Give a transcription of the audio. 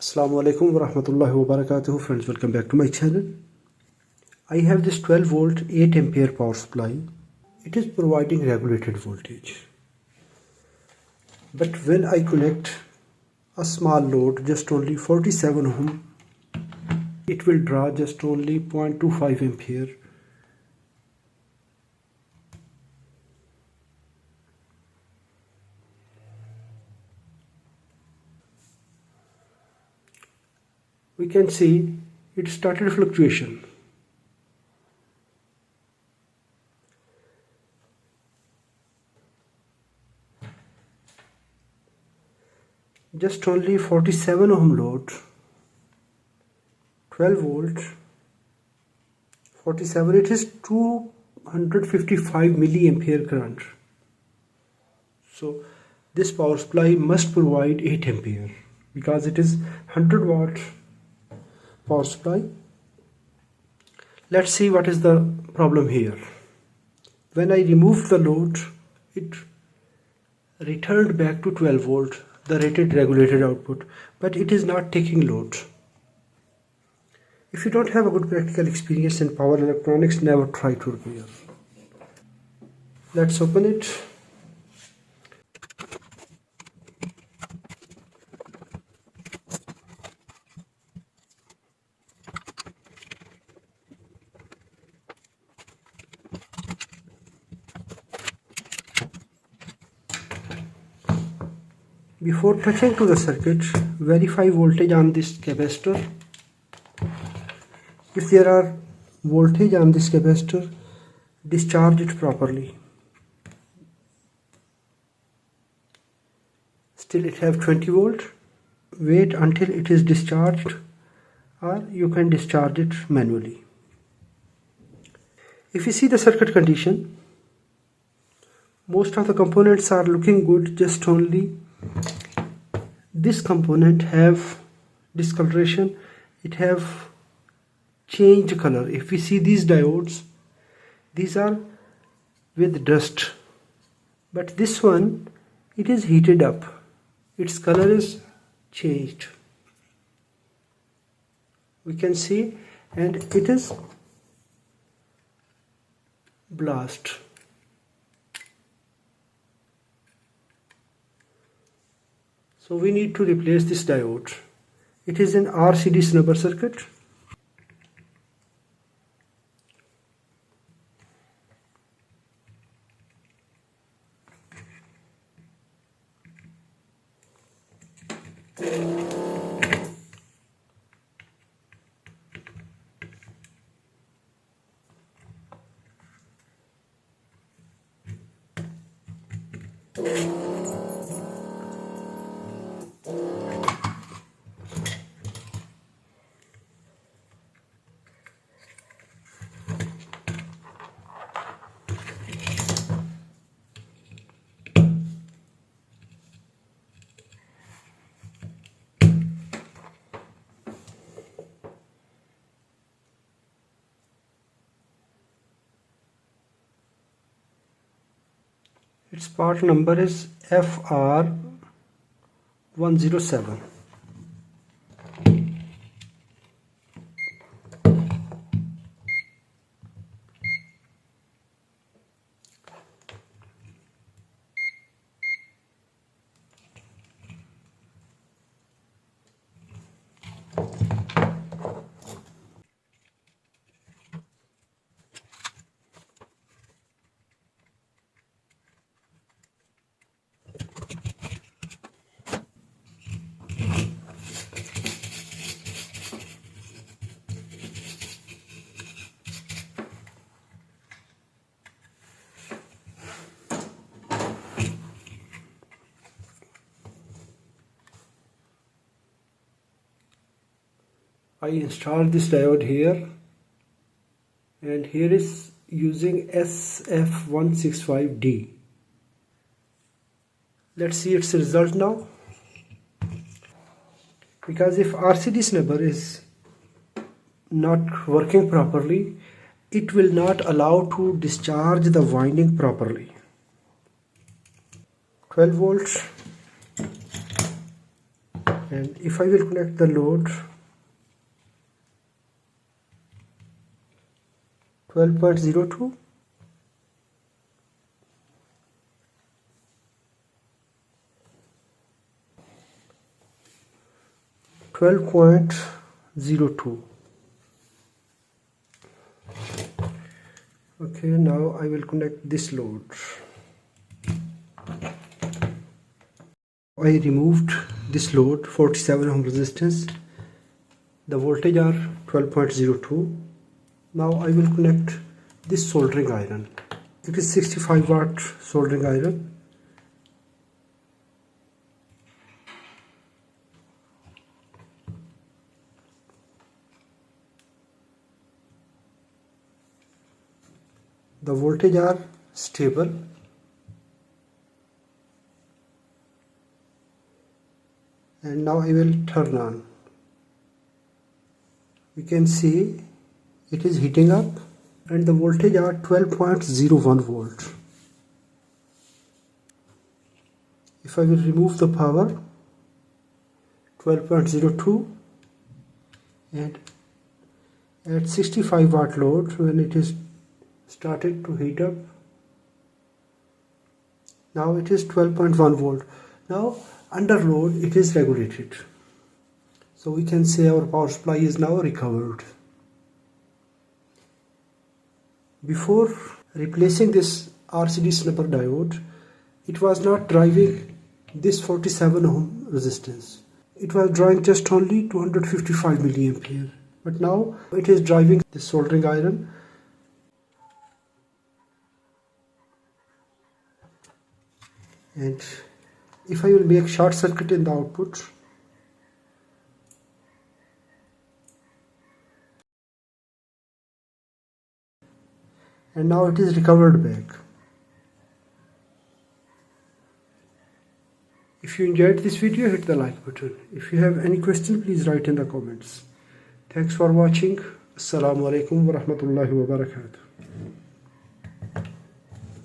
Assalamu alaikum wa rahmatullahi wa barakatuh. Friends, welcome back to my channel. I have this 12 volt 8 ampere power supply. It is providing regulated voltage, but when I connect a small load, just only 47 ohm, it will draw just only 0.25 ampere. We can see it started fluctuation. Just only 47 ohm load, 12 volt, 47, it is 255 milliampere current. So this power supply must provide 8 ampere because it is 100 watt power supply. Let's see what is the problem here. When I removed the load, it returned back to 12 volt, the rated regulated output, but it is not taking load. If you don't have a good practical experience in power electronics, never try to repair. Let's open it. Before touching to the circuit, verify voltage on this capacitor. If there are voltage on this capacitor, discharge it properly. Still it have 20 volt. Wait until it is discharged, or you can discharge it manually. If you see the circuit condition, most of the components are looking good, just only this component have discoloration, it have changed color. If we see these diodes, these are with dust, but this one, it is heated up, its color is changed, we can see, and it is blast. So we need to replace this diode. It is an RCD snubber circuit. Its part number is FR107. I installed this diode here, and here is using SF165D. Let's see its result now. Because if RCD snubber is not working properly, it will not allow to discharge the winding properly. 12 volts And if I will connect the load 12.02, okay, now I will connect this load. I removed this load 47 ohm resistance. The voltage are 12.02. Now I will connect this soldering iron. It is 65 watt soldering iron. The voltage are stable. And now I will turn on. We can see it is heating up and the voltage are 12.01 volt. If I will remove the power, 12.02, and at 65 watt load, when it is started to heat up, now it is 12.1 volt. Now under load it is regulated, so we can say our power supply is now recovered. Before replacing this RCD snapper diode, it was not driving this 47 ohm resistance. It was drawing just only 255 milliampere. But now it is driving the soldering iron. And if I will make short circuit in the output, and now it is recovered back. If you enjoyed this video, hit the like button. If you have any question, please write in the comments. Thanks for watching. Assalamu alaikum wa rahmatullahi wa barakatuh.